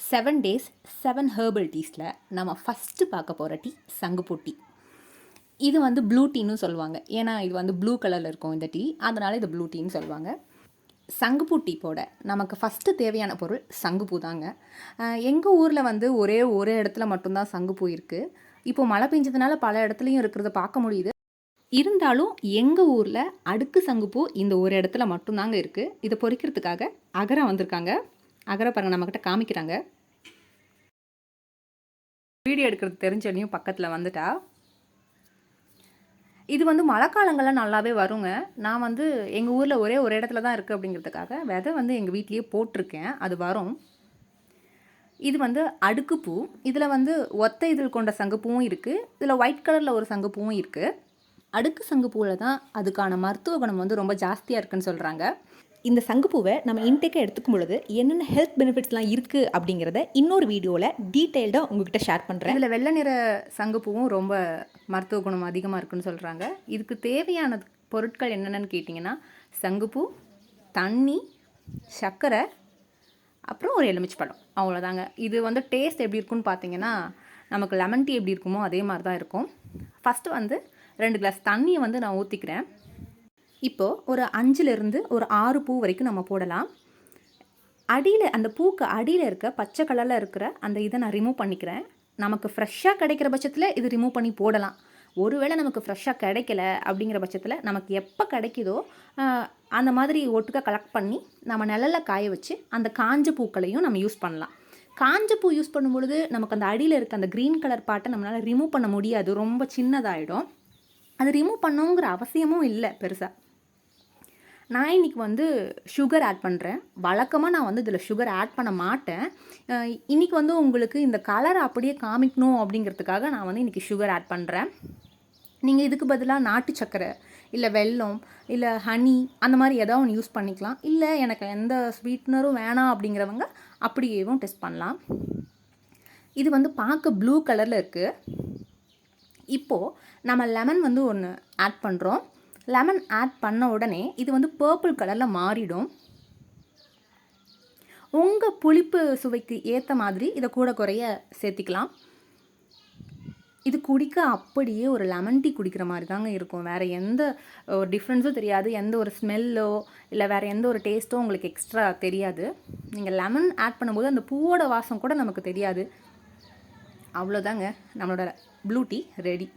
7 days 7 herbal டீஸில் நம்ம first பார்க்க போகிற டீ சங்குப்பூ டீ. இது வந்து ப்ளூ டீன்னு சொல்லுவாங்க. ஏன்னா இது வந்து ப்ளூ கலரில் இருக்கும் இந்த டீ, அதனால் இது ப்ளூ டீன்னு சொல்லுவாங்க. சங்குப்பூ டீ போட நமக்கு ஃபஸ்ட்டு தேவையான பொருள் சங்குப்பூ தாங்க. எங்கள் ஊரில் வந்து ஒரே இடத்துல மட்டும்தான் சங்குப்பூ இருக்குது. இப்போது மழை பெஞ்சதுனால பல இடத்துலையும் இருக்கிறத பார்க்க முடியுது. இருந்தாலும் எங்கள் ஊரில் அடுக்கு சங்குப்பூ இந்த ஒரு இடத்துல மட்டும்தாங்க இருக்குது. இதை பொறிக்கிறதுக்காக அகரா வந்திருக்காங்க. அகரா பாருங்கள், நம்மக்கிட்ட காமிக்கிறாங்க. வீடியோ எடுக்கிறது தெரிஞ்சனையும் பக்கத்தில் வந்துட்டா. இது வந்து மழை காலங்கள்லாம் நல்லாவே வருங்க. நான் வந்து எங்கள் ஊரில் ஒரு இடத்துல தான் இருக்குது அப்படிங்கிறதுக்காக விதை வந்து எங்கள் வீட்லேயே போட்டிருக்கேன். அது வரும். இது வந்து அடுக்குப்பூ. இதில் வந்து ஒத்தை இதழ் கொண்ட சங்குப்பூவும் இருக்குது. இதில் ஒயிட் கலரில் ஒரு சங்குப்பூவும் இருக்குது. அடுக்கு சங்குப்பூவில் தான் அதுக்கான மருத்துவ குணம் வந்து ரொம்ப ஜாஸ்தியாக இருக்குதுன்னு சொல்கிறாங்க. இந்த சங்குப்பூவை நம்ம இன்டேக்காக எடுத்துக்கும் பொழுது என்னென்ன ஹெல்த் பெனிஃபிட்ஸ்லாம் இருக்குது அப்படிங்கிறத இன்னொரு வீடியோவில் டீட்டெயில்டாக உங்கள்கிட்ட ஷேர் பண்ணுறேன். இதில் வெள்ளை நிற சங்குப்பூவும் ரொம்ப மருத்துவ குணம் அதிகமாக இருக்குன்னு சொல்கிறாங்க. இதுக்கு தேவையான பொருட்கள் என்னென்னு கேட்டிங்கன்னா சங்குப்பூ, தண்ணி, சர்க்கரை, அப்புறம் ஒரு எலுமிச்சை பழம், அவ்வளோதாங்க. இது வந்து டேஸ்ட் எப்படி இருக்குன்னு பார்த்தீங்கன்னா நமக்கு லெமன் டீ எப்படி இருக்குமோ அதே மாதிரி தான் இருக்கும். ஃபஸ்ட்டு வந்து 2 கிளாஸ் தண்ணியை வந்து நான் ஊற்றிக்கிறேன். இப்போது ஒரு 5லேருந்து ஒரு 6 பூ வரைக்கும் நம்ம போடலாம். அடியில் அந்த பூக்கு அடியில் இருக்க பச்சை கலரில் இருக்கிற அந்த இதை நான் ரிமூவ் பண்ணிக்கிறேன். நமக்கு ஃப்ரெஷ்ஷாக கிடைக்கிற பட்சத்தில் இது ரிமூவ் பண்ணி போடலாம். ஒருவேளை நமக்கு ஃப்ரெஷ்ஷாக கிடைக்கல அப்படிங்கிற பட்சத்தில் நமக்கு எப்போ கிடைக்குதோ அந்த மாதிரி ஒட்டுக்க கலெக்ட் பண்ணி நம்ம நிழலில் காய வச்சு அந்த காஞ்ச பூக்களையும் நம்ம யூஸ் பண்ணலாம். காஞ்ச பூ யூஸ் பண்ணும்பொழுது நமக்கு அந்த அடியில் இருக்க அந்த க்ரீன் கலர் பார்ட்டை நம்மளால் ரிமூவ் பண்ண முடியாது, ரொம்ப சின்னதாகிடும். அது ரிமூவ் பண்ணணுங்கிற அவசியமும் இல்லை பெருசாக. நான் இன்றைக்கி வந்து சுகர் ஆட் பண்ணுறேன். வழக்கமாக நான் வந்து இதில் சுகர் ஆட் பண்ண மாட்டேன். இன்றைக்கி வந்து உங்களுக்கு இந்த கலரை அப்படியே காமிக்கணும் அப்படிங்கிறதுக்காக நான் வந்து இன்றைக்கி சுகர் ஆட் பண்ணுறேன். நீங்கள் இதுக்கு பதிலாக நாட்டு சர்க்கரை, இல்லை வெல்லம், இல்லை ஹனி அந்த மாதிரி ஏதாவது ஒன்று யூஸ் பண்ணிக்கலாம். இல்லை எனக்கு எந்த ஸ்வீட்னரும் வேணாம் அப்படிங்கிறவங்க அப்படியேவும் டெஸ்ட் பண்ணலாம். இது வந்து பார்க்க ப்ளூ கலரில் இருக்குது. இப்போது நம்ம லெமன் வந்து ஒன்று ஆட் பண்ணுறோம். லெமன் ஆட் பண்ண உடனே இது வந்து பர்பிள் கலரில் மாறிடும். உங்கள் புளிப்பு சுவைக்கு ஏற்ற மாதிரி இதை கூட குறைய சேர்த்திக்கலாம். இது குடிக்க அப்படியே ஒரு லெமன் டீ குடிக்கிற மாதிரி தாங்க இருக்கும். வேறு எந்த ஒரு டிஃப்ரென்ஸும் தெரியாது. எந்த ஒரு ஸ்மெல்லோ இல்லை வேறு எந்த ஒரு டேஸ்ட்டோ உங்களுக்கு எக்ஸ்ட்ரா தெரியாது. நீங்கள் லெமன் ஆட் பண்ணும்போது அந்த பூவோட வாசம் கூட நமக்கு தெரியாது. அவ்வளோதாங்க, நம்மளோட ப்ளூ டீ ரெடி.